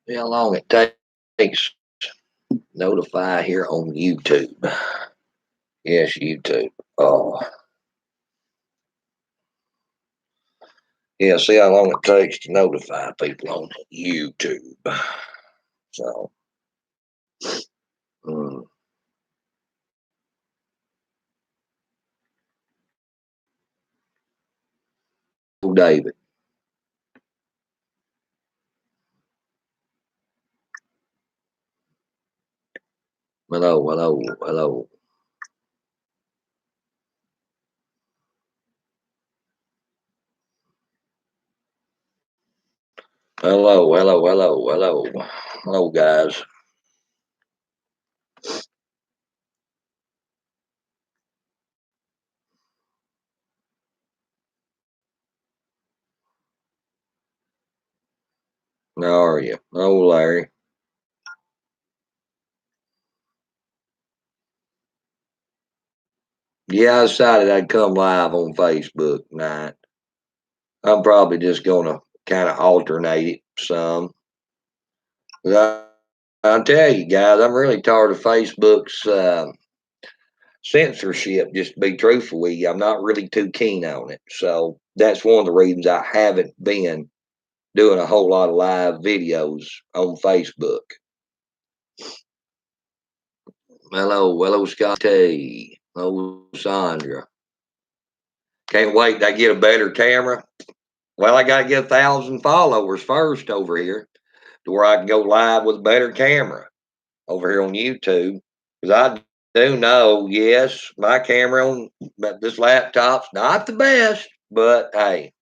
See how long it takes to notify here on YouTube. Yes, YouTube. Oh, yeah. See how long it takes to notify people on YouTube. So, mm, David. Hello, hello, hello. Hello, hello, hello, hello. Hello, guys. How are you? Oh, Larry. Yeah, I decided I'd come live on Facebook tonight. I'm probably just gonna kind of alternate it some. I'll tell you guys, I'm really tired of Facebook's censorship. Just to be truthful with you, I'm not really too keen on it. So that's one of the reasons I haven't been doing a whole lot of live videos on Facebook. Hello, hello, Scotty. Hello, Sandra. Can't wait to get a better camera. Well, I got to get 1,000 followers first over here to where I can go live with a better camera over here on YouTube. Because I do know, yes, my camera on this laptop's not the best, but hey,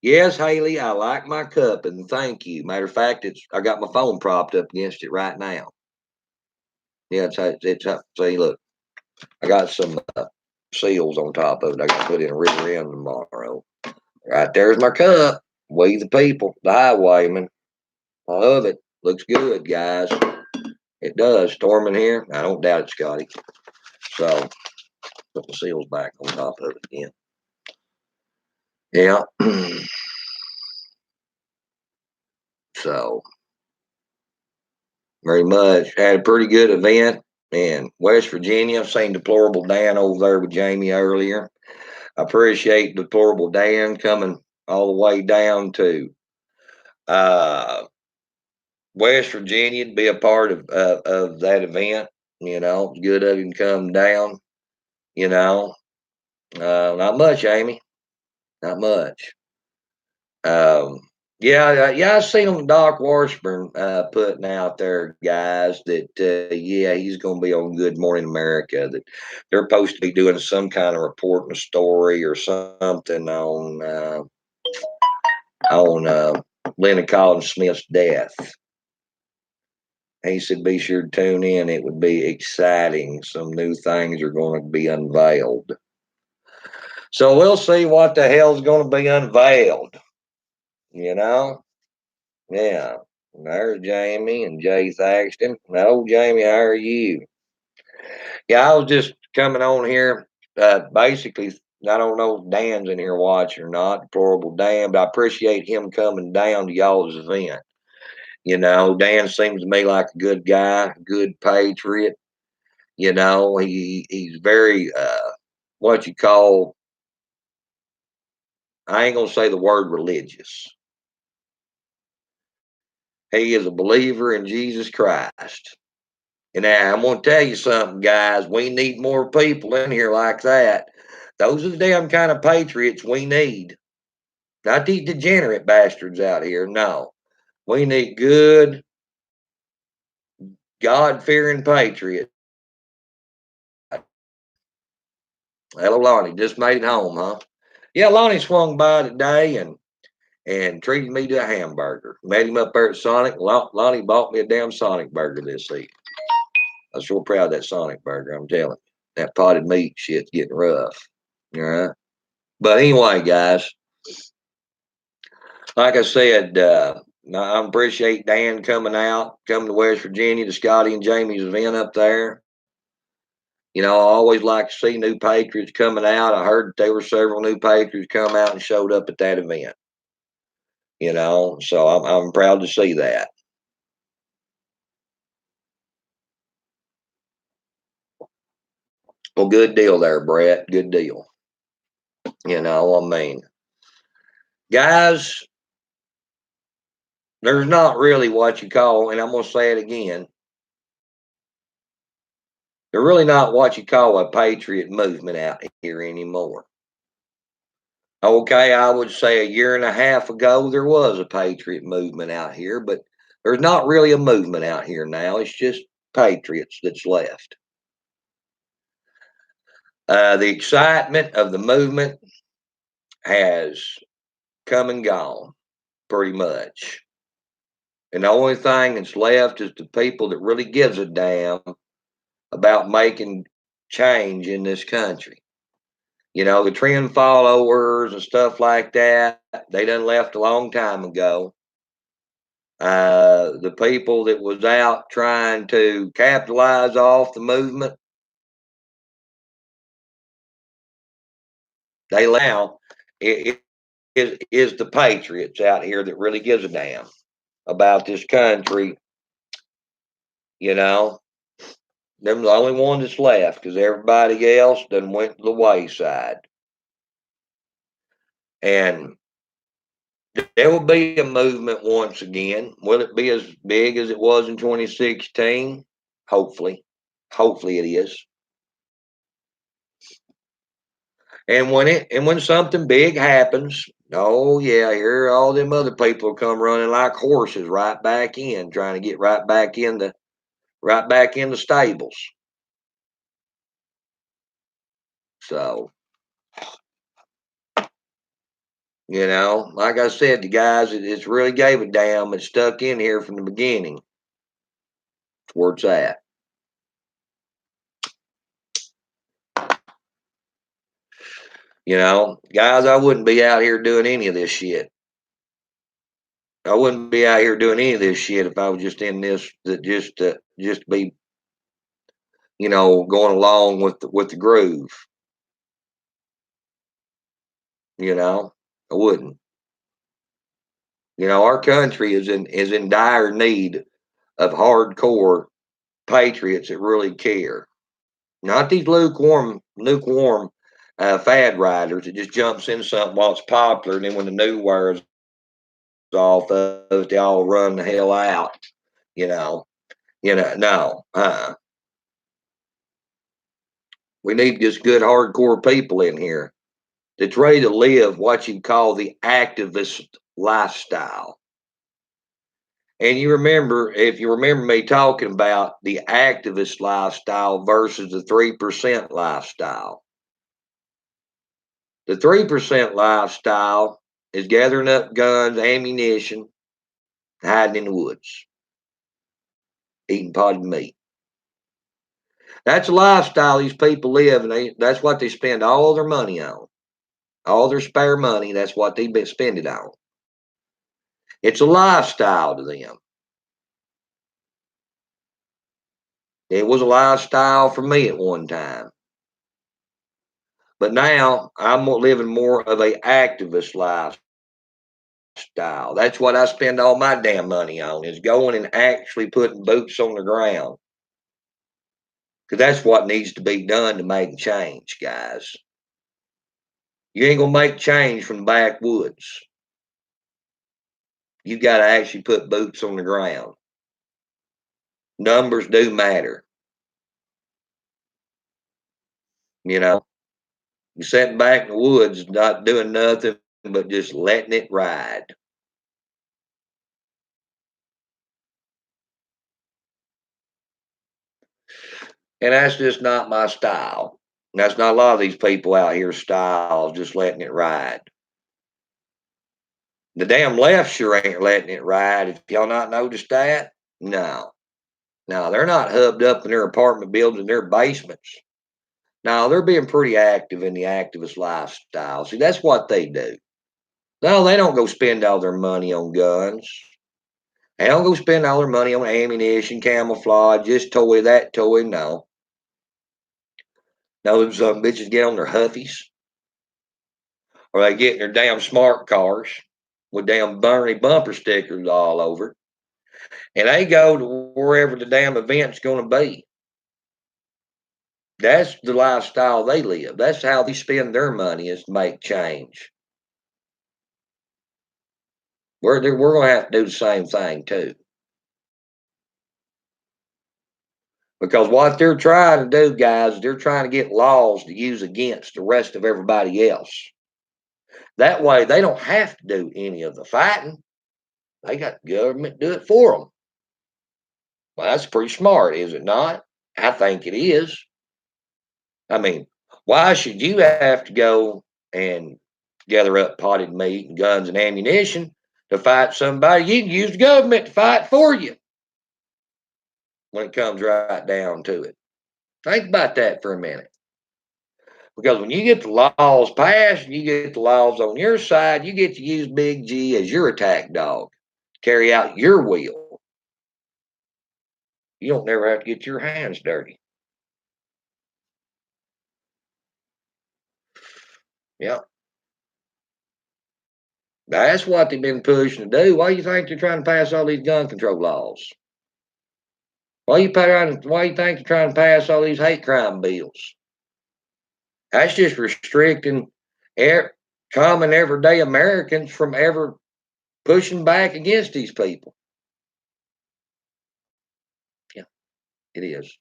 yes, Haley, I like my cup and thank you. Matter of fact, I got my phone propped up against it right now. Yeah, it's see, look, I got some seals on top of it. I got to put in a river in tomorrow. Right there's my cup. We the people, the highwaymen. I love it. Looks good, guys. It does. Storming here. I don't doubt it, Scotty. So put the seals back on top of it again. Yeah. So very much. Had a pretty good event in West Virginia. I've seen Deplorable Dan over there with Jamie earlier. I appreciate Deplorable Dan coming all the way down to uh, West Virginia to be a part of that event. You know, it's good of him to come down. You know, not much, Amy. Not much. Um, yeah, I seen on Doc Washburn putting out there, guys, that yeah, he's going to be on Good Morning America. That they're supposed to be doing some kind of reporting a story or something on Lenny Collins Smith's death. He said, "Be sure to tune in. It would be exciting. Some new things are going to be unveiled." So we'll see what the hell's going to be unveiled. You know. Yeah, there's Jamie and Jay Thaxton. No, Jamie, how are you? Yeah, I was just coming on here. Basically, I don't know if Dan's in here watching or not, Deplorable Dan, but I appreciate him coming down to y'all's event. You know, Dan seems to me like a good guy, good patriot. You know, he's very what you call. I ain't gonna say the word religious. He is a believer in Jesus Christ. And now I'm going to tell you something, guys. We need more people in here like that. Those are the damn kind of patriots we need. Not these degenerate bastards out here. No. We need good, God fearing patriots. Hello, Lonnie. Just made it home, huh? Yeah, Lonnie swung by today and treated me to a hamburger. Met him up there at Sonic. Lonnie bought me a damn Sonic burger this week. I was so proud of that Sonic burger, I'm telling you. That potted meat shit's getting rough. All right. But anyway, guys, like I said, I appreciate Dan coming out, coming to West Virginia to Scotty and Jamie's event up there. You know, I always like to see new patriots coming out. I heard that there were several new patriots come out and showed up at that event. You know, so I'm proud to see that. Well, good deal there, Brett. Good deal. I mean, guys, there's not really what you call, and I'm going to say it again, they're really not what you call a patriot movement out here anymore. Okay, I would say a year and a half ago there was a patriot movement out here, but there's not really a movement out here now. It's just patriots that's left. The excitement of the movement has come and gone pretty much. And the only thing that's left is the people that really gives a damn about making change in this country. The trend followers and stuff like that, they done left a long time ago. The people that was out trying to capitalize off the movement, they now it is the patriots out here that really gives a damn about this country. You know, them the only one that's left because everybody else done went to the wayside. And there will be a movement once again. Will it be as big as it was in 2016? Hopefully. Hopefully it is. And when something big happens, oh yeah, here all them other people come running like horses right back in, trying to get right back in the stables. So, like I said, the guys it's really gave a damn and stuck in here from the beginning. That's where it's at. Guys, I wouldn't be out here doing any of this shit. I wouldn't be out here doing any of this shit if I was just in this that just be going along with the groove. I wouldn't. Our country is in dire need of hardcore patriots that really care. Not these lukewarm fad riders that just jumps in something while it's popular, and then when the new wears off of it, they all run the hell out. You know, no. We need just good hardcore people in here that's ready to live what you call the activist lifestyle. And if you remember me talking about the activist lifestyle versus the 3% lifestyle. The 3% lifestyle is gathering up guns, ammunition, hiding in the woods, eating potted meat. That's a lifestyle these people live, and that's what they spend all their money on. All their spare money, that's what they spend it on. It's a lifestyle to them. It was a lifestyle for me at one time. But now I'm living more of a activist lifestyle. That's what I spend all my damn money on, is going and actually putting boots on the ground. Because that's what needs to be done to make change, guys. You ain't going to make change from the backwoods. You got to actually put boots on the ground. Numbers do matter. You're sitting back in the woods, not doing nothing but just letting it ride. And that's just not my style. That's not a lot of these people out here style, just letting it ride. The damn left sure ain't letting it ride. If y'all not noticed that, no. No, they're not hubbed up in their apartment buildings in their basements. No, they're being pretty active in the activist lifestyle. See, that's what they do. No, they don't go spend all their money on guns. They don't go spend all their money on ammunition, camouflage, this toy, that toy. No. No, some bitches get on their huffies. Or they get in their damn smart cars with damn Bernie bumper stickers all over. And they go to wherever the damn event's going to be. That's the lifestyle they live. That's how they spend their money, is to make change. We're going to have to do the same thing too. Because what they're trying to do, guys, they're trying to get laws to use against the rest of everybody else. That way, they don't have to do any of the fighting. They got the government do it for them. Well, that's pretty smart, is it not? I think it is. I mean, why should you have to go and gather up potted meat and guns and ammunition to fight somebody? You can use the government to fight for you when it comes right down to it. Think about that for a minute. Because when you get the laws passed, you get the laws on your side, you get to use Big G as your attack dog, carry out your will. You don't never have to get your hands dirty. Yeah. That's what they've been pushing to do. Why do you think they're trying to pass all these gun control laws? Why you think they're trying to pass all these hate crime bills? That's just restricting common everyday Americans from ever pushing back against these people. Yeah, it is.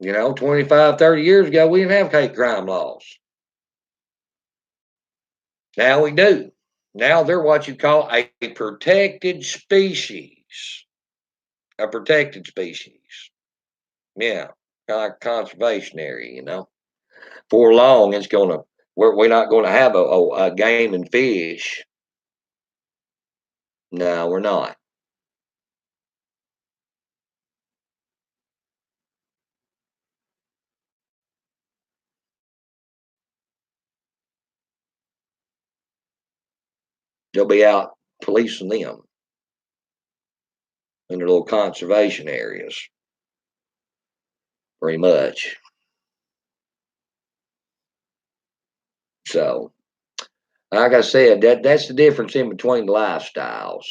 25, 30 years ago, we didn't have hate crime laws. Now we do. Now they're what you call a protected species. A protected species. Yeah, kind of like conservation area. For long, we're not going to have a game and fish. No, we're not. They'll be out policing them in their little conservation areas, pretty much. So, like I said, that's the difference in between the lifestyles.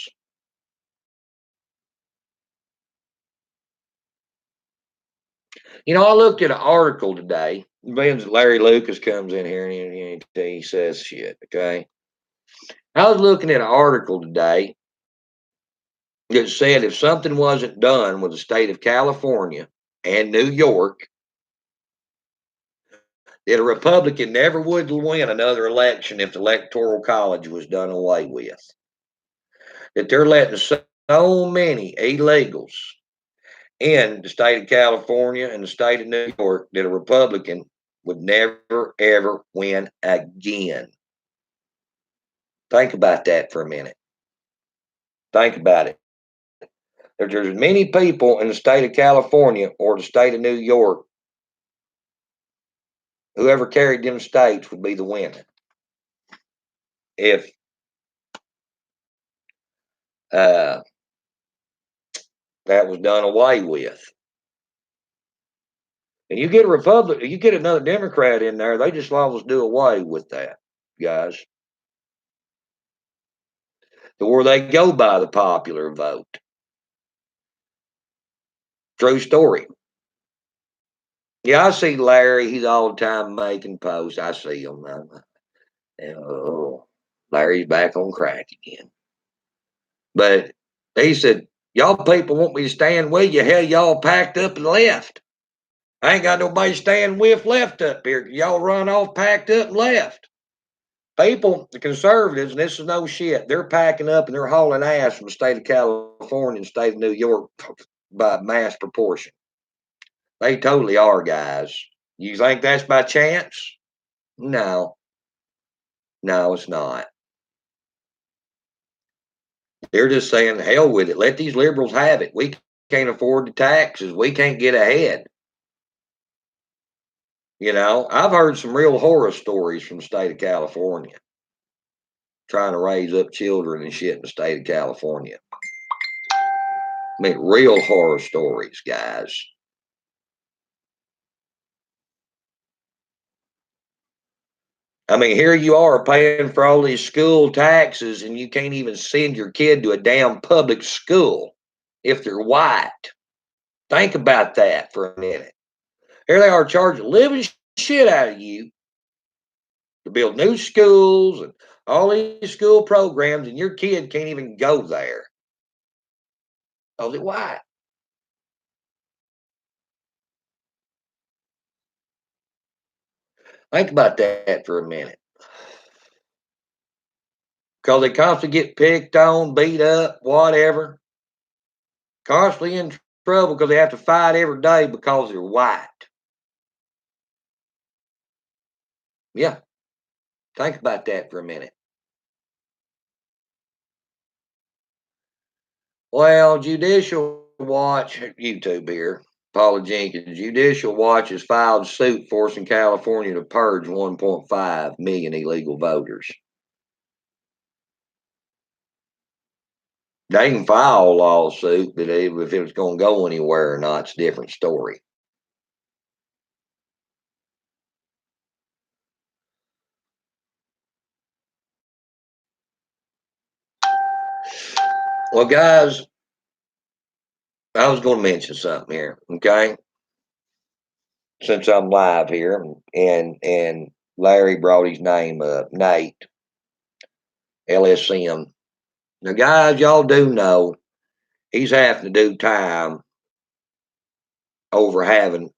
I looked at an article today. Larry Lucas comes in here and he says shit. Okay, I was looking at an article today that said if something wasn't done with the state of California and New York, that a Republican never would win another election if the Electoral College was done away with. That they're letting so many illegals in the state of California and the state of New York that a Republican would never, ever win again. Think about that for a minute. Think about it. There's as many people in the state of California or the state of New York, whoever carried them states would be the winner. If uh, that was done away with. And you get a Republican, you get another Democrat in there, they just always do away with that, guys. To where they go by the popular vote. True story. Yeah, I see Larry. He's all the time making posts. I see him. Oh, Larry's back on crack again. But he said, y'all people want me to stand with you. Hell, y'all packed up and left. I ain't got nobody stand with left up here. Y'all run off, packed up, and left. People, the conservatives, and this is no shit, they're packing up and they're hauling ass from the state of California and the state of New York by mass proportion. They totally are, guys. You think that's by chance? No. No, it's not. They're just saying, hell with it. Let these liberals have it. We can't afford the taxes. We can't get ahead. I've heard some real horror stories from the state of California trying to raise up children and shit in the state of California. I mean, real horror stories, guys. I mean, here you are paying for all these school taxes and you can't even send your kid to a damn public school. if they're white. Think about that for a minute. Here they are charging living shit out of you to build new schools and all these school programs, and your kid can't even go there. Oh, why? Think about that for a minute. Because they constantly get picked on, beat up, whatever. Constantly in trouble because they have to fight every day because they're white. Yeah, think about that for a minute. Well, Judicial Watch, YouTube here, Paula Jenkins, Judicial Watch has filed suit forcing California to purge 1.5 million illegal voters. They can file a lawsuit, but if it was going to go anywhere or not, it's a different story. Well, guys, I was going to mention something here, okay? Since I'm live here, and Larry brought his name up, Nate, LSM. Now, guys, y'all do know he's having to do time over having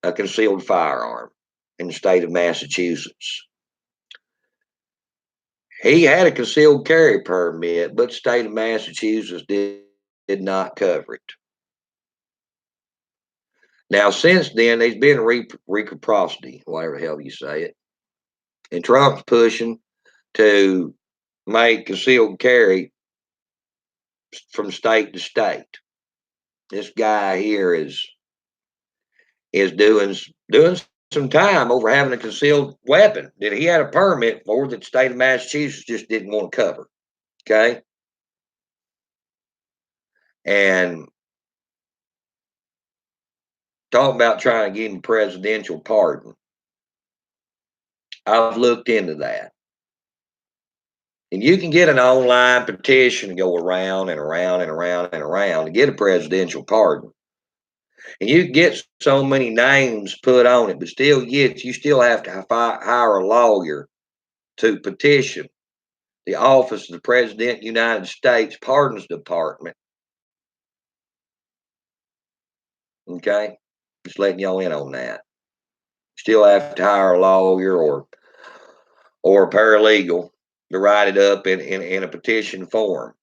a concealed firearm in the state of Massachusetts. He had a concealed carry permit, but the state of Massachusetts did not cover it. Now, since then, there's been reciprocity, whatever the hell you say it. And Trump's pushing to make concealed carry from state to state. This guy here is doing some time over having a concealed weapon that he had a permit for that the state of Massachusetts just didn't want to cover. Okay. And talking about trying to get him presidential pardon. I've looked into that. And you can get an online petition to go around and around and around and around to get a presidential pardon. And you can get so many names put on it, but still, yet you still have to hire a lawyer to petition the office of the President of the United States Pardons Department. Okay, just letting y'all in on that. Still have to hire a lawyer or a paralegal to write it up in a petition form.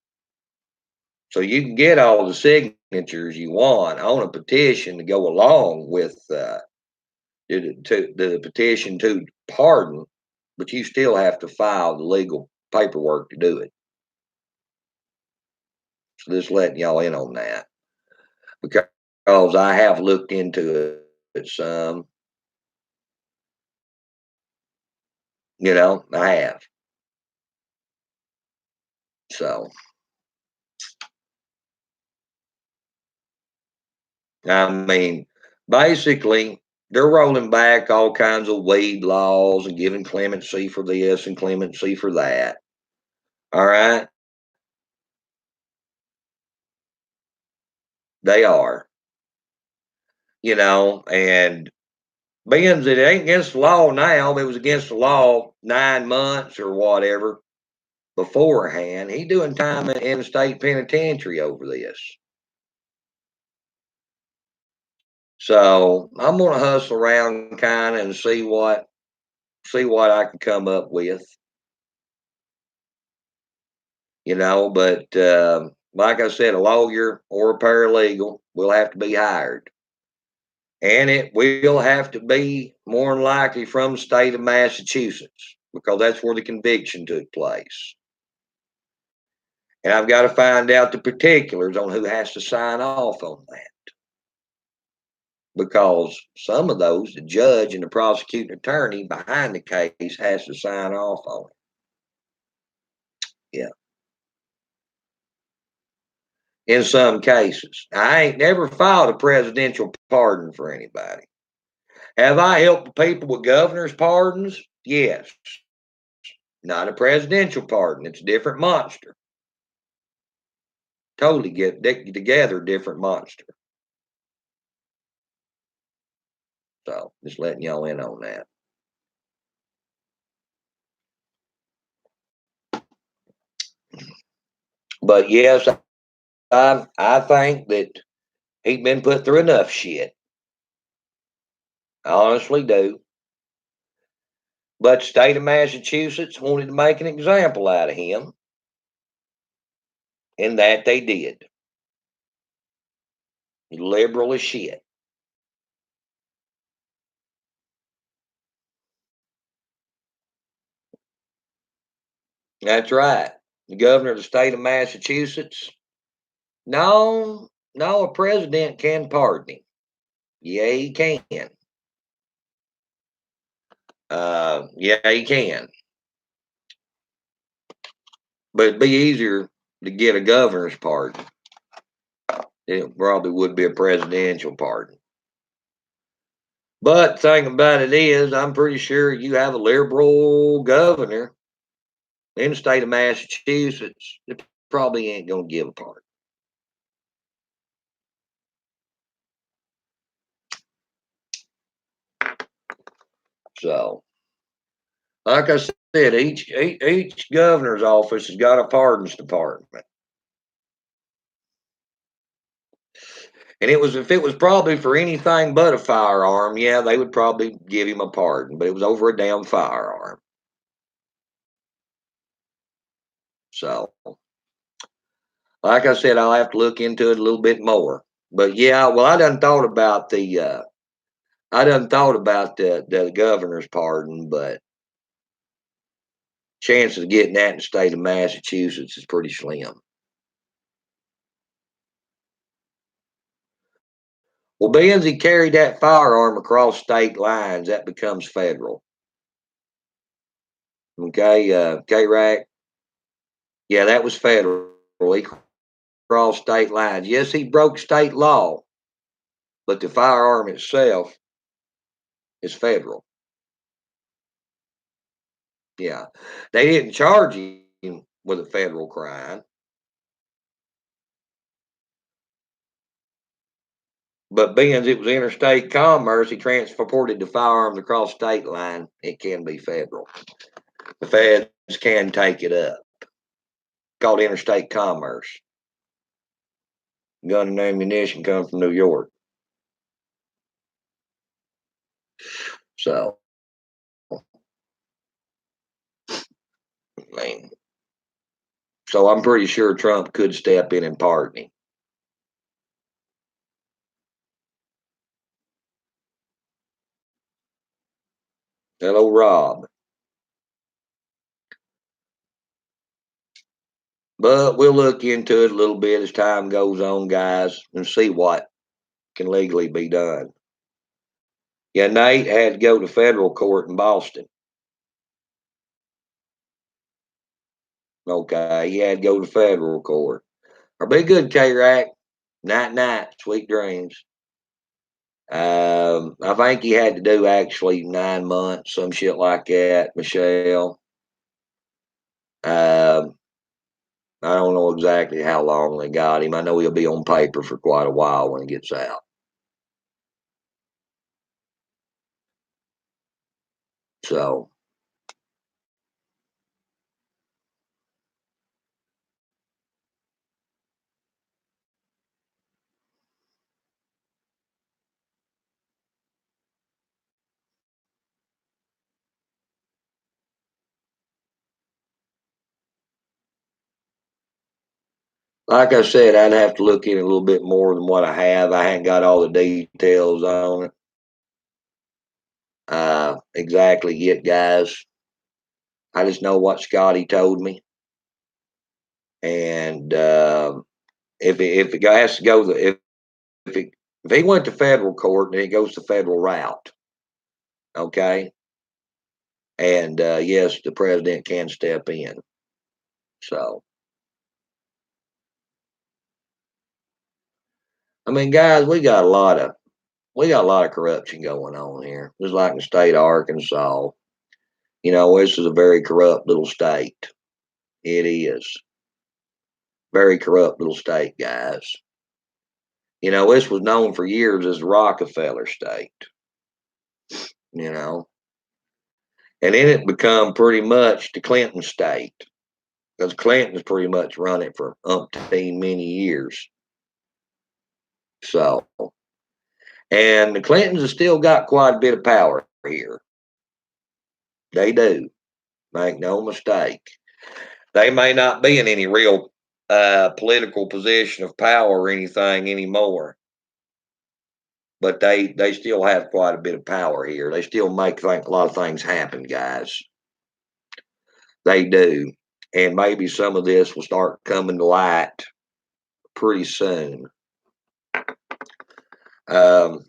So you can get all the signatures you want on a petition to go along with the petition to pardon, but you still have to file the legal paperwork to do it. So just letting y'all in on that because I have looked into it some. I have. So, I mean, basically, they're rolling back all kinds of weed laws and giving clemency for this and clemency for that. All right. They are, and being that it ain't against the law now, it was against the law 9 months or whatever beforehand. He doing time in the state penitentiary over this. So I'm gonna hustle around kind of and see what I can come up with. But like I said, a lawyer or a paralegal will have to be hired. And it will have to be more than likely from the state of Massachusetts because that's where the conviction took place. And I've got to find out the particulars on who has to sign off on that. Because some of those, the judge and the prosecuting attorney behind the case has to sign off on it. Yeah. In some cases. I ain't never filed a presidential pardon for anybody. Have I helped people with governor's pardons? Yes. Not a presidential pardon. It's a different monster. Totally get together different monster. So just letting y'all in on that. But yes, I think that he'd been put through enough shit. I honestly do. But the state of Massachusetts wanted to make an example out of him, and that they did. Liberal as shit. That's right. The governor of the state of Massachusetts. No, no, a president can pardon him. Yeah, he can. Yeah, he can. But it'd be easier to get a governor's pardon. It probably would be a presidential pardon. But the thing about it is, I'm pretty sure you have a liberal governor in the state of Massachusetts that probably ain't going to give a pardon. So, like I said, each governor's office has got a pardons department. And it was if it was probably for anything but a firearm, yeah, they would probably give him a pardon. But it was over a damn firearm. So, like I said, I'll have to look into it a little bit more. But yeah, well, I done thought about the governor's pardon, but chances of getting that in the state of Massachusetts is pretty slim. Well, being he carried that firearm across state lines, that becomes federal. Okay, K-Rack. Yeah, that was federal. He crossed state lines. Yes, he broke state law, but the firearm itself is federal. Yeah, they didn't charge him with a federal crime, but being it was interstate commerce, he transported the firearms across state line. It can be federal. The feds can take it up. Called interstate commerce. Gun and ammunition come from New York. So, I mean, so I'm pretty sure Trump could step in and pardon him. Hello, Rob. But we'll look into it a little bit as time goes on, guys, and see what can legally be done. Yeah, Nate had to go to federal court in Boston. Okay, he had to go to federal court. Or be good, K-Rack. Night, night, sweet dreams. I think he had to do actually 9 months, some shit like that, Michelle. I don't know exactly how long they got him. I know he'll be on paper for quite a while when he gets out. So, like I said, I'd have to look in a little bit more than what I have. I haven't got all the details on it exactly yet, guys. I just know what Scotty told me, and if it has to go if it, if he went to federal court, then it goes the federal route. Okay, and yes, the president can step in. So, I mean, guys, we got a lot of corruption going on here. Just like in the state of Arkansas. You know, this is a very corrupt little state. It is. Very corrupt little state, guys. You know, this was known for years as the Rockefeller state, you know, and then it become pretty much the Clinton state because Clinton's pretty much run it for umpteen many years. So, and the Clintons have still got quite a bit of power here. They do. Make no mistake. They may not be in any real political position of power or anything anymore, but they still have quite a bit of power here. They still make a lot of things happen, guys. They do. And maybe some of this will start coming to light pretty soon. Um,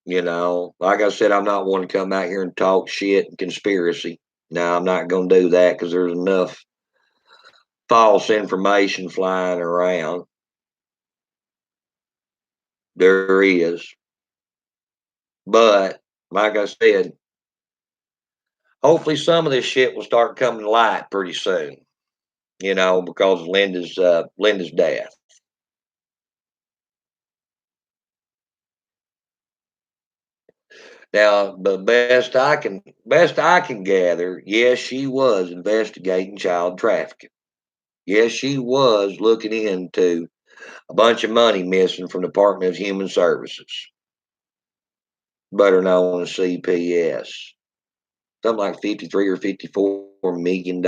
you know, like I said, I'm not one to come out here and talk shit and conspiracy. No, I'm not going to do that because there's enough false information flying around. There is. But like I said, hopefully some of this shit will start coming to light pretty soon. You know, because of Linda's death. Now, the best I can gather, yes, she was investigating child trafficking. Yes, she was looking into a bunch of money missing from the Department of Human Services, better known as CPS. Something like 53 or $54 million.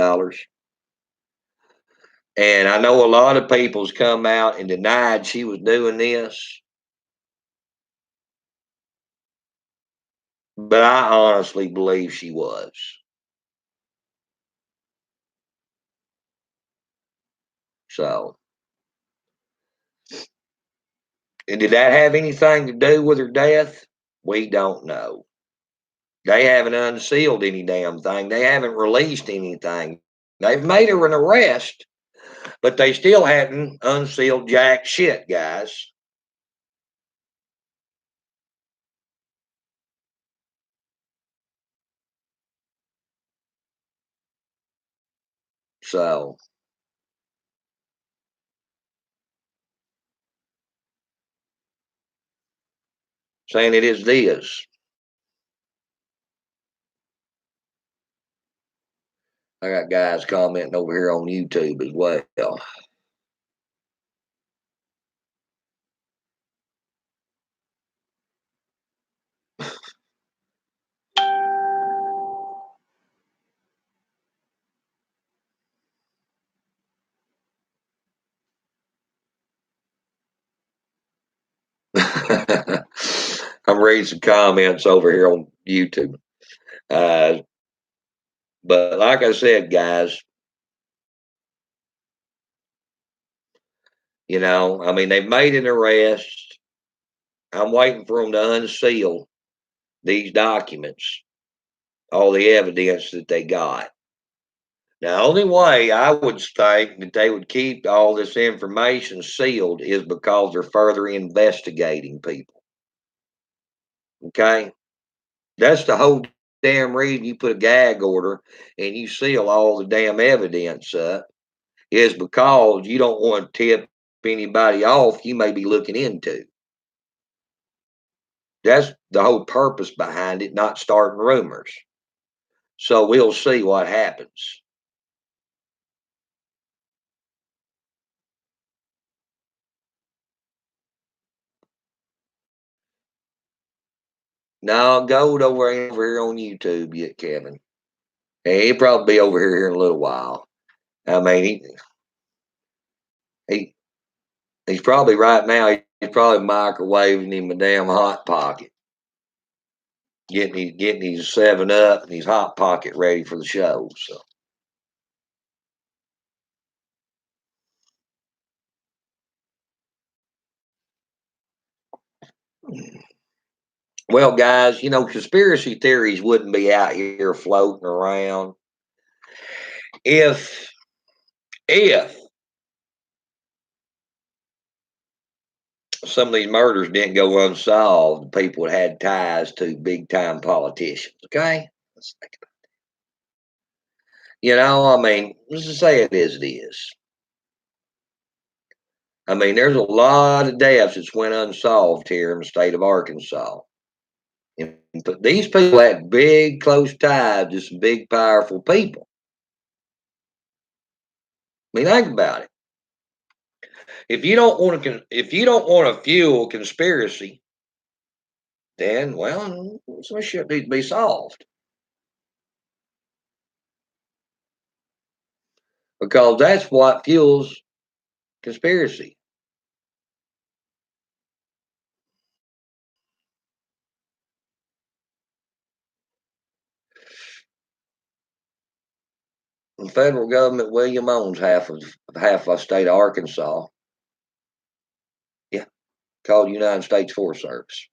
And I know a lot of people's come out and denied she was doing this, but I honestly believe she was. So, and did that have anything to do with her death? We don't know. They haven't unsealed any damn thing. They haven't released anything. They've made her an arrest, but they still hadn't unsealed jack shit, guys. So, saying it is this. I got guys commenting over here on YouTube as well. I'm reading some comments over here on YouTube. Uh, but like I said, guys, you know, I mean, they've made an arrest. I'm waiting for them to unseal these documents, all the evidence that they got. The only way I would think that they would keep all this information sealed is because they're further investigating people. Okay? That's the whole damn reason you put a gag order and you seal all the damn evidence up, is because you don't want to tip anybody off you may be looking into. That's the whole purpose behind it, not starting rumors. So we'll see what happens. No, Gold over here on YouTube yet, Kevin. And he'll probably be over here in a little while. I mean, he he's probably right now. He's probably microwaving him a damn hot pocket, getting his 7 Up and his hot pocket ready for the show. So, well, guys, you know, conspiracy theories wouldn't be out here floating around if some of these murders didn't go unsolved. People had ties to big time politicians. Okay, let's think about it. You know, I mean, let's just say it is. I mean, there's a lot of deaths that's went unsolved here in the state of Arkansas. But these people had big, close ties to some big, powerful people. I mean, think about it. If you don't want to fuel conspiracy, then well, some shit needs to be solved because that's what fuels conspiracy. The federal government, William owns half of the state of Arkansas. Yeah, called United States Forest Service,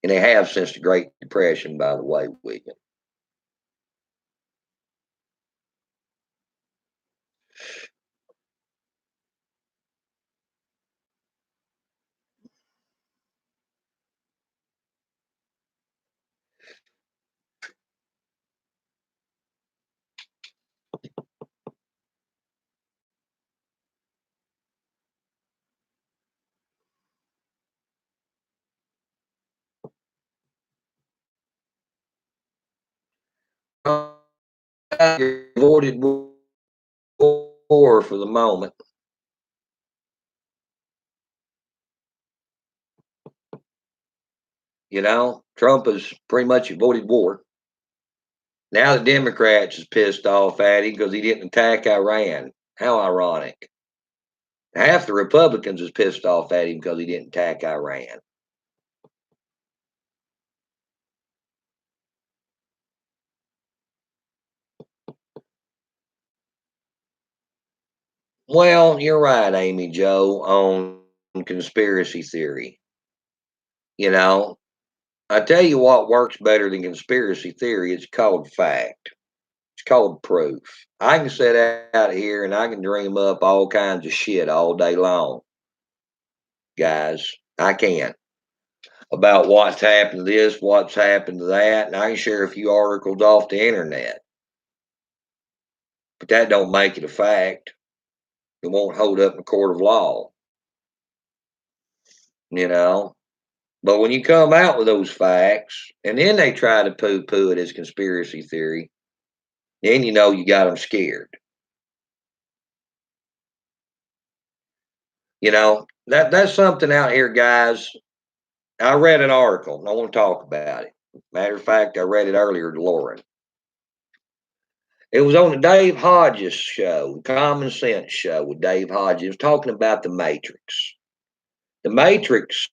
and they have since the Great Depression. By the way, William. Avoided war for the moment. You know, Trump has pretty much avoided war. Now the Democrats is pissed off at him because he didn't attack Iran. How ironic. Half the Republicans is pissed off at him because he didn't attack Iran. Well, you're right, Amy Joe, on conspiracy theory. You know, I tell you what works better than conspiracy theory. It's called fact. It's called proof. I can sit out here and I can dream up all kinds of shit all day long, guys. I can about what's happened to this, what's happened to that, and I can share a few articles off the internet. But that don't make it a fact. It won't hold up in a court of law, you know. But when you come out with those facts, and then they try to poo-poo it as conspiracy theory, then you know you got them scared. You know that's something out here, guys. I read an article, and I want to talk about it. Matter of fact, I read it earlier to Lauren. It was on the Dave Hodges show, Common Sense show with Dave Hodges. He was talking about the Matrix. The Matrix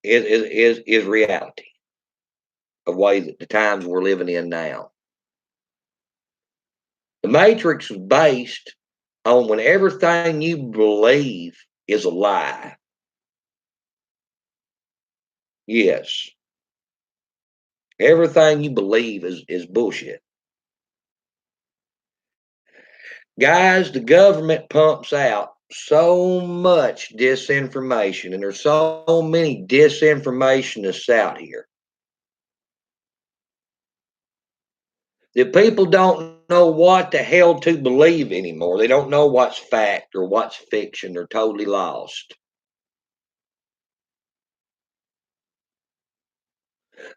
is reality of way that the times we're living in now. The Matrix was based on when everything you believe is a lie. Yes, everything you believe is bullshit. Guys, the government pumps out so much disinformation, and there's so many disinformationists out here that people don't know what the hell to believe anymore. They don't know what's fact or what's fiction. They're totally lost.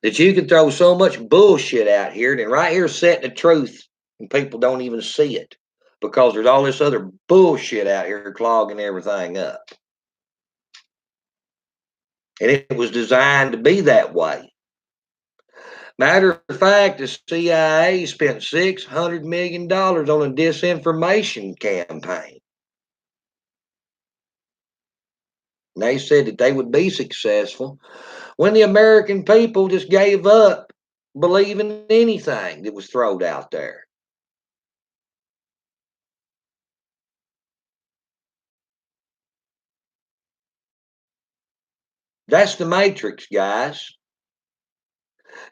That you can throw so much bullshit out here, and right here setting the truth, and people don't even see it because there's all this other bullshit out here clogging everything up. And it was designed to be that way. Matter of fact, the CIA spent $600 million on a disinformation campaign. And they said that they would be successful when the American people just gave up believing anything that was thrown out there. That's the matrix, guys.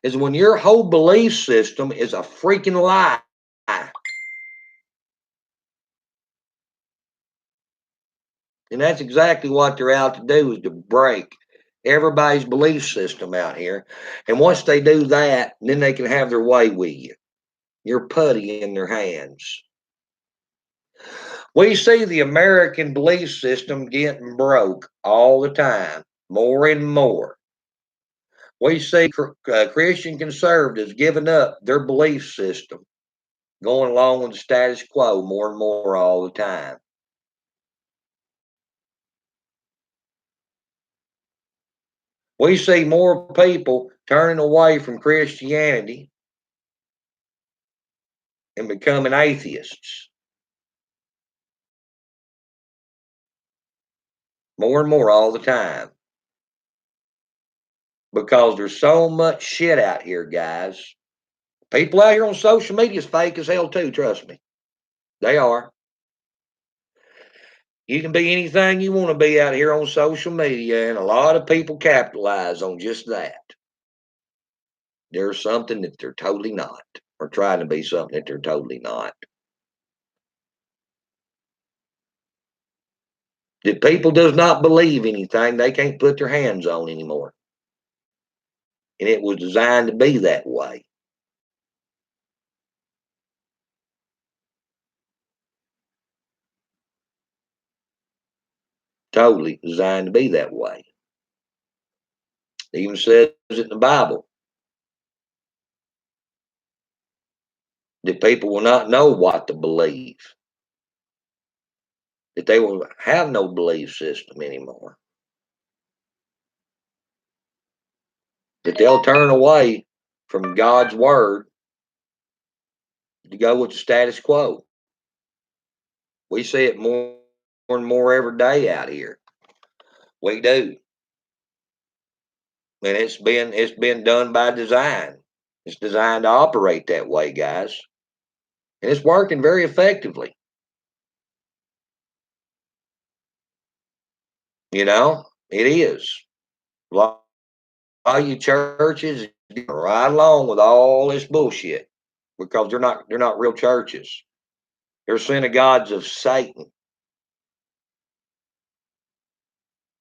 Is when your whole belief system is a freaking lie. And that's exactly what they're out to do, is to break everybody's belief system out here. And once they do that, then they can have their way with you. You're putty in their hands. We see the American belief system getting broke all the time, more and more. We see Christian conservatives giving up their belief system, going along with the status quo more and more all the time. We see more people turning away from Christianity and becoming atheists. More and more all the time. Because there's so much shit out here, guys. People out here on social media is fake as hell too, trust me. They are. You can be anything you want to be out here on social media, and a lot of people capitalize on just that. There's something that they're totally not, or trying to be something that they're totally not. If people does not believe anything, they can't put their hands on anymore. And it was designed to be that way. Totally designed to be that way. It even says it in the Bible that people will not know what to believe, that they will have no belief system anymore, that they'll turn away from God's word to go with the status quo. We see it more and more every day out here. We do. And it's been done by design. It's designed to operate that way, guys. And it's working very effectively. It is. A lot of you churches right along with all this bullshit because they're not real churches. They're synagogues of Satan.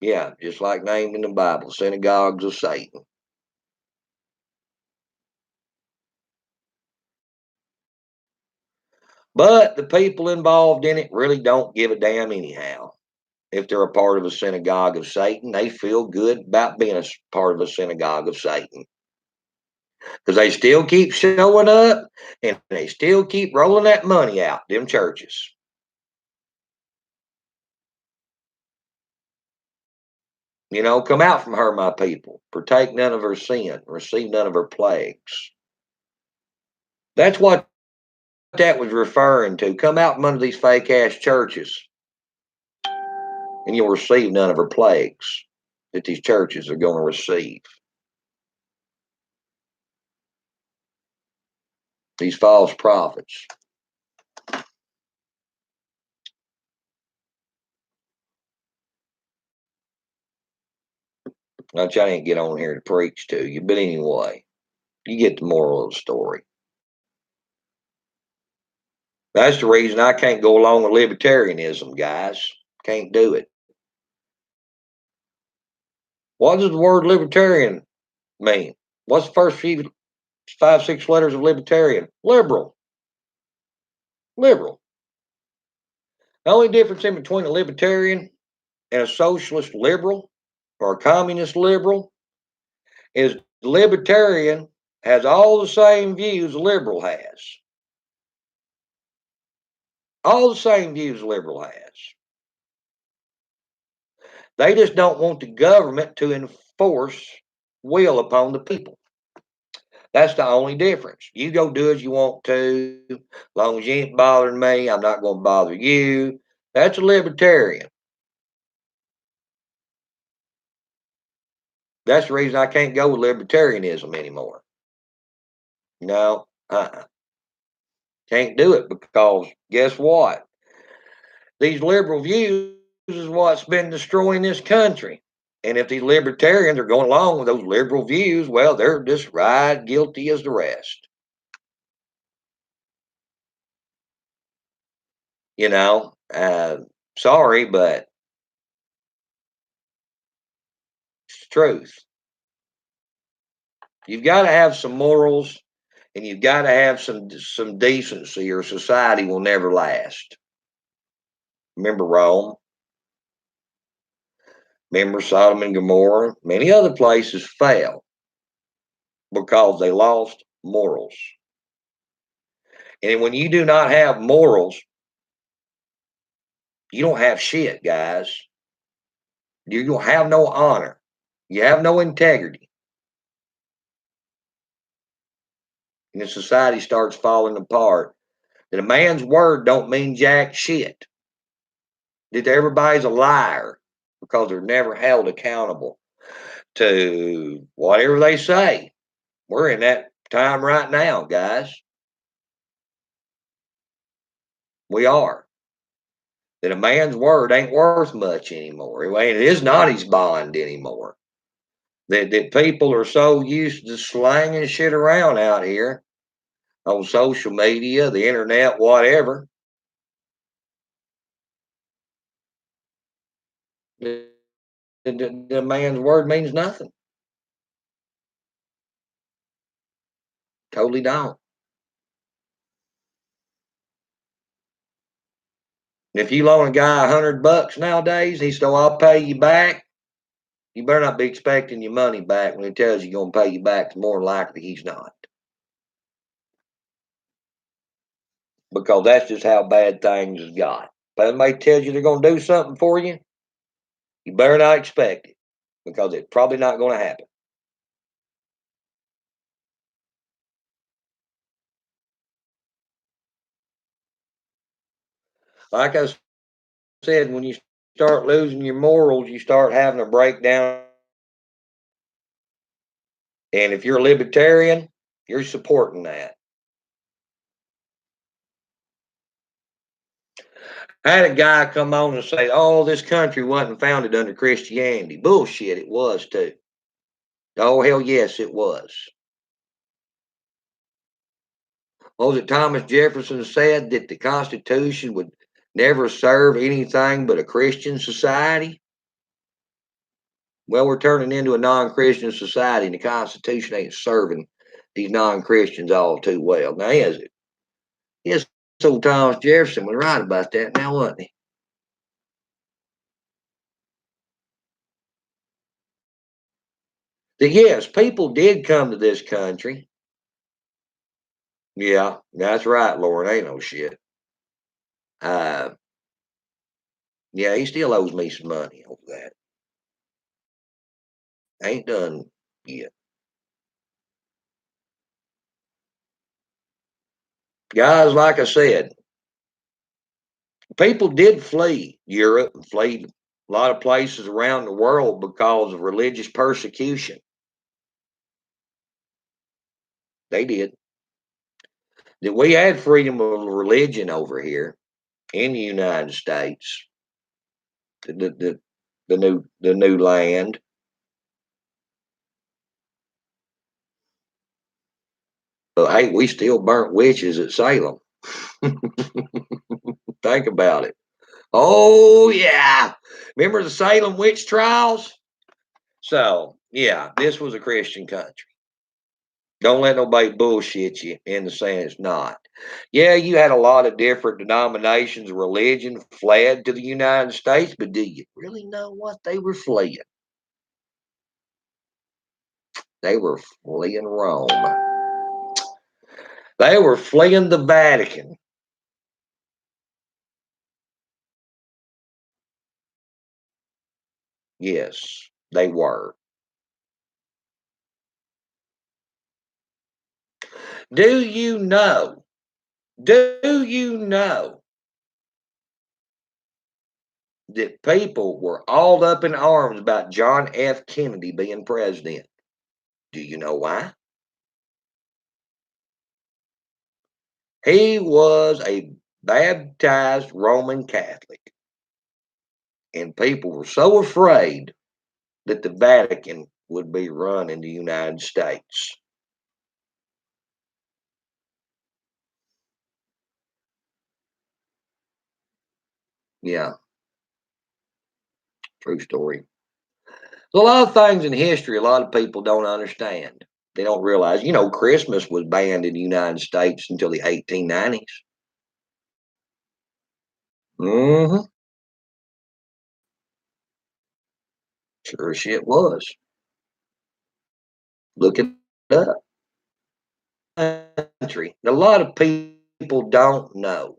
Yeah, just like named in the Bible, synagogues of Satan. But the people involved in it really don't give a damn anyhow. If they're a part of a synagogue of Satan, they feel good about being a part of a synagogue of Satan because they still keep showing up and they still keep rolling that money out, them churches. Come out from her, my people. Partake none of her sin. Receive none of her plagues. That's what that was referring to. Come out from under these fake ass churches and you'll receive none of her plagues that these churches are going to receive. These false prophets. I didn't get on here to preach to you, but anyway, you get the moral of the story. That's the reason I can't go along with libertarianism, guys. Can't do it. What does the word libertarian mean? What's the first few 5, 6 letters of libertarian? Liberal. Liberal. The only difference in between a libertarian and a socialist liberal or a communist liberal is the libertarian has all the same views a liberal has. All the same views a liberal has. They just don't want the government to enforce will upon the people. That's the only difference. You go do as you want to. As long as you ain't bothering me, I'm not going to bother you. That's a libertarian. That's the reason I can't go with libertarianism anymore. No, can't do it because guess what? These liberal views is what's been destroying this country. And if these libertarians are going along with those liberal views, well, they're just right guilty as the rest. You know, sorry, but it's the truth. You've got to have some morals and you've got to have some decency or society will never last. Remember Rome? Remember Sodom and Gomorrah? Many other places fell because they lost morals. And when you do not have morals, you don't have shit, guys. You don't have no honor. You have no integrity. And the society starts falling apart. That a man's word don't mean jack shit. That everybody's a liar because they're never held accountable to whatever they say. We're in that time right now, guys. We are. That a man's word ain't worth much anymore. It is not his bond anymore. That people are so used to slanging shit around out here on social media, the internet, whatever. The man's word means nothing. Totally don't. If you loan a guy $100 nowadays, he still, I'll pay you back. You better not be expecting your money back when he tells you he's going to pay you back. It's more likely he's not. Because that's just how bad things have got. If somebody tells you they're going to do something for you, you better not expect it because it's probably not going to happen. Like I said, when you start losing your morals, you start having a breakdown. And if you're a libertarian, you're supporting that. I had a guy come on and say, oh, this country wasn't founded under Christianity. Bullshit, it was too. Oh, hell yes, it was. What was it Thomas Jefferson said that the Constitution would never serve anything but a Christian society? Well, we're turning into a non-Christian society, and the Constitution ain't serving these non-Christians all too well. Now, is it? Yes, old Thomas Jefferson was right about that now, wasn't he? That yes, people did come to this country. Yeah, that's right, Lauren. Ain't no shit. Uh, yeah, he still owes me some money over that. Ain't done yet. Guys, like I said, people did flee Europe and flee a lot of places around the world because of religious persecution. They did. That we had freedom of religion over here in the United States, the new land. But hey, we still burnt witches at Salem. Think about it. Oh yeah, remember the Salem witch trials? So yeah, this was a Christian country. Don't let nobody bullshit you into saying it's not. Yeah, you had a lot of different denominations of religion fled to the United States, but do you really know what they were fleeing? They were fleeing Rome. They were fleeing the Vatican. Yes, they were. Do you know? Do you know that people were all up in arms about John F. Kennedy being president? Do you know why? He was a baptized Roman Catholic, and people were so afraid that the Vatican would be run in the United States. Yeah, true story. There's a lot of things in history a lot of people don't understand. They don't realize, Christmas was banned in the United States until the 1890s. Hmm Sure shit was. Look it up. Country. A lot of people don't know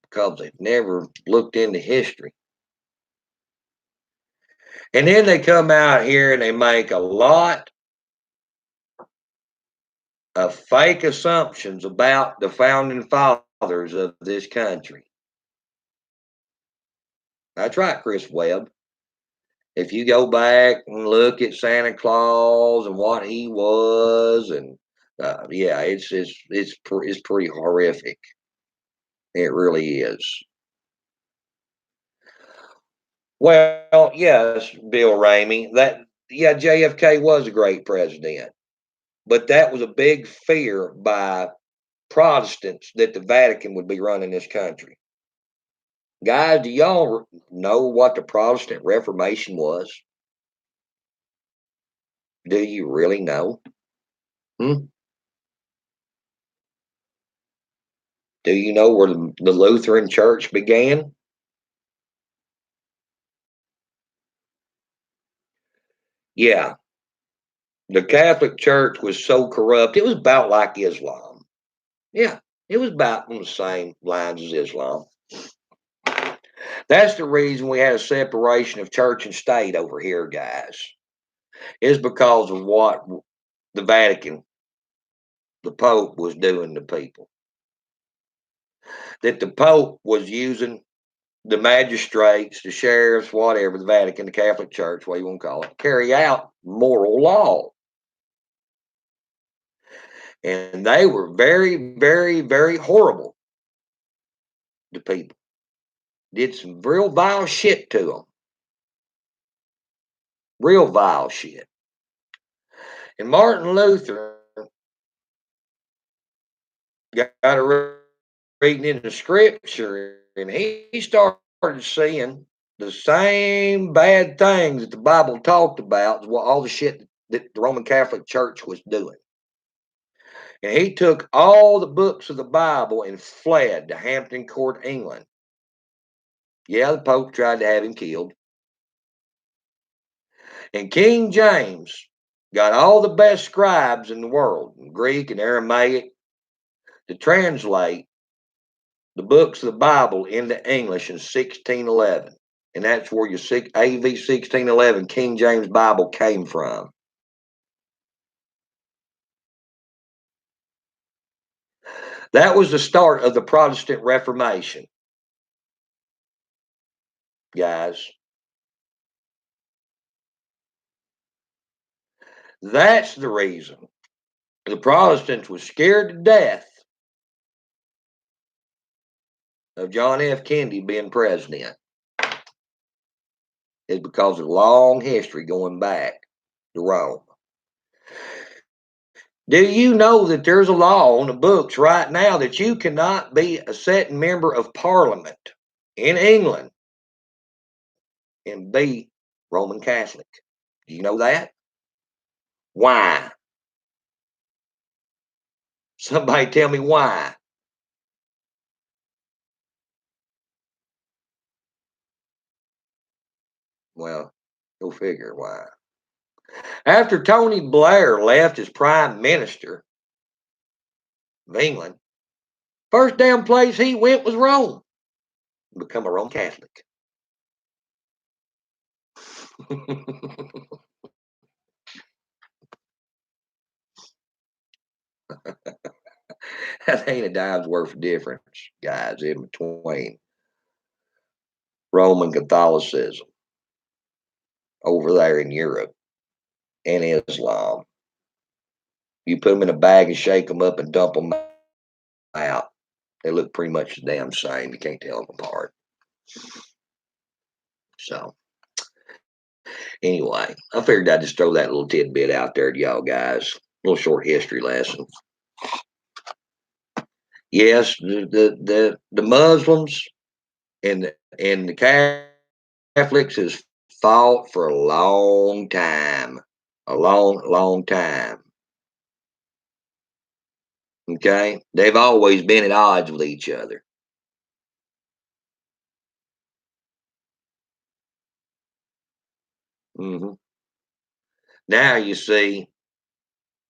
because they've never looked into history. And then they come out here and they make a lot of fake assumptions about the founding fathers of this country. That's right, Chris Webb. If you go back and look at Santa Claus and what he was, and yeah, it's pretty horrific. It really is. Well, yes, Bill Ramey. Yeah, JFK was a great president, but that was a big fear by Protestants that the Vatican would be running this country. Guys, do y'all know what the Protestant Reformation was? Do you really know? Hmm? Do you know where the Lutheran Church began? Yeah, the Catholic Church was so corrupt. It was about like Islam. Yeah, it was about on the same lines as Islam. That's the reason we had a separation of church and state over here, guys. Is because of what the Vatican, the Pope, was doing to people. That the Pope was using the magistrates, the sheriffs, whatever, the Vatican, the Catholic Church, what you want to call it, carry out moral law. And they were very, very, very horrible to people. Did some real vile shit to them. Real vile shit. And Martin Luther got a reading in the scripture and he started seeing the same bad things that the Bible talked about, all the shit that the Roman Catholic Church was doing. And he took all the books of the Bible and fled to Hampton Court, England. Yeah, the Pope tried to have him killed. And King James got all the best scribes in the world, in Greek and Aramaic, to translate the books of the Bible into English in 1611. And that's where your AV 1611 King James Bible came from. That was the start of the Protestant Reformation, guys. That's the reason the Protestants were scared to death of John F. Kennedy being president. Is because of long history going back to Rome. Do you know that there's a law on the books right now that you cannot be a sitting member of Parliament in England and be Roman Catholic? Do you know that? Why? Somebody tell me why. Well, go figure why. After Tony Blair left as Prime Minister of England, first damn place he went was Rome. Become a Roman Catholic. That ain't a dime's worth of difference, guys, in between Roman Catholicism over there in Europe and Islam. You put them in a bag and shake them up and dump them out. They look pretty much the damn same. You can't tell them apart. So, anyway, I figured I'd just throw that little tidbit out there to y'all guys. A little short history lesson. Yes, the Muslims and the Catholics has fought for a long time, a long time. Okay, they've always been at odds with each other. Hmm. Now you see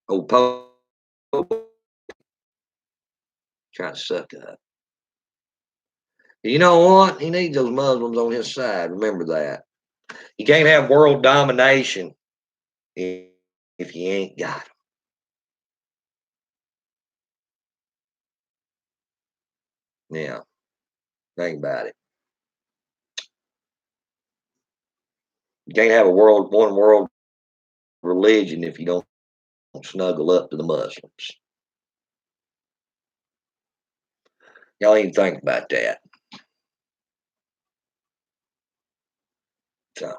old Pope trying to suck up. You know what? He needs those Muslims on his side. Remember that. You can't have world domination if you ain't got 'em. Yeah, think about it. You can't have a one world religion if you don't snuggle up to the Muslims. Y'all even think about that. So,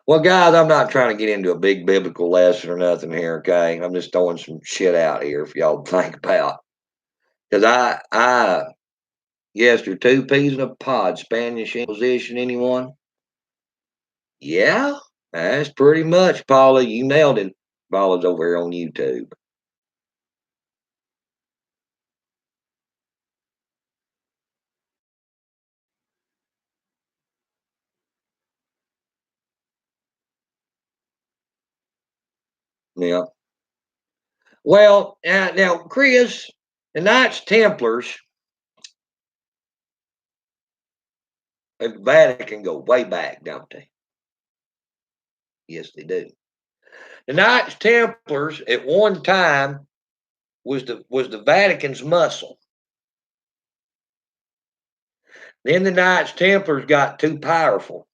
well, guys, I'm not trying to get into a big biblical lesson or nothing here. Okay, I'm just throwing some shit out here for y'all to think about. Because yes, there are two peas in a pod. Spanish Inquisition, anyone? Yeah, that's pretty much, Paula. You nailed it. Paula's over here on YouTube. Yeah. Well, now, Chris, the Knights Templars and the Vatican go way back, don't they? Yes, they do. The Knights Templars at one time was the Vatican's muscle. Then the Knights Templars got too powerful,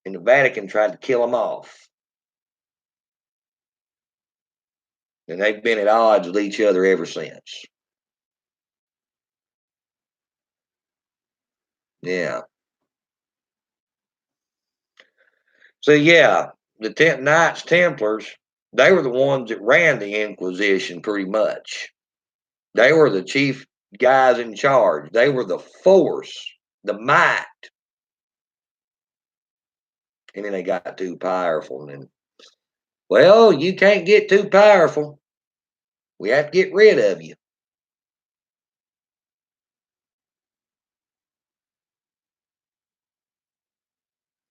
and the Vatican tried to kill them off. And they've been at odds with each other ever since. Yeah. So yeah, the Knights Templars, they were the ones that ran the Inquisition pretty much. They were the chief guys in charge. They were the force, the might. And then they got too powerful. And well, you can't get too powerful. We have to get rid of you.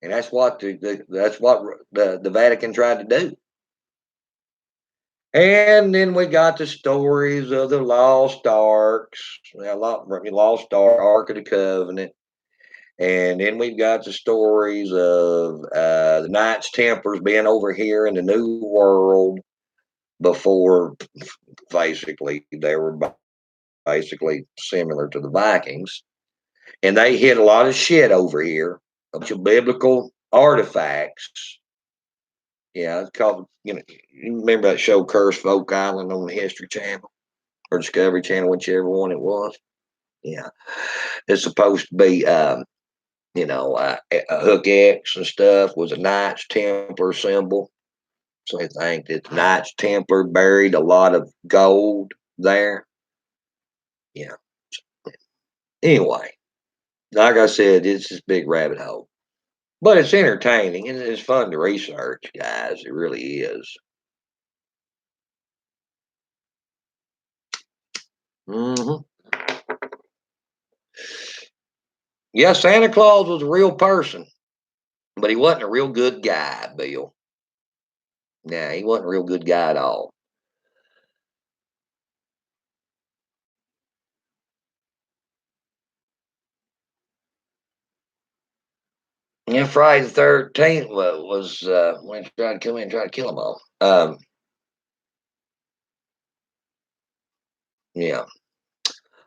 And that's what the Vatican tried to do. And then we got the stories of the lost arks, lost ark of the covenant. And then we've got the stories of the Knights Templars being over here in the New World before basically they were basically similar to the Vikings. And they hid a lot of shit over here, a bunch of biblical artifacts. Yeah, it's called, you remember that show Cursed Folk Island on the History Channel or Discovery Channel, whichever one it was? Yeah. It's supposed to be a hook X and stuff was a Knights Templar symbol. So they think that the Knights Templar buried a lot of gold there. Yeah. Anyway, like I said, it's this big rabbit hole. But it's entertaining and it's fun to research, guys. It really is. Hmm. Yeah, Santa Claus was a real person, but he wasn't a real good guy, Bill. Nah, he wasn't a real good guy at all. Yeah, Friday the 13th was when he tried to come in and try to kill them all. Yeah.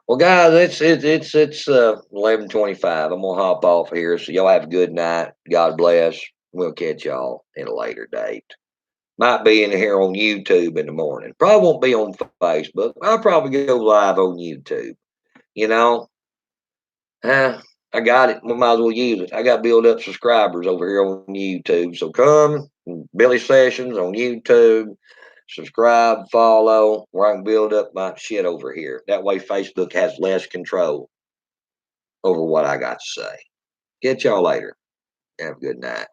Well, guys, it's 11:25. I'm gonna hop off here. So y'all have a good night. God bless. We'll catch y'all in a later date. Might be in here on YouTube in the morning. Probably won't be on Facebook. I'll probably go live on YouTube. You know, uh, I got it. We might as well use it. I got to build up subscribers over here on YouTube. So come, Billy Sessions on YouTube. Subscribe, follow, where I can build up my shit over here. That way, Facebook has less control over what I got to say. Catch y'all later. Have a good night.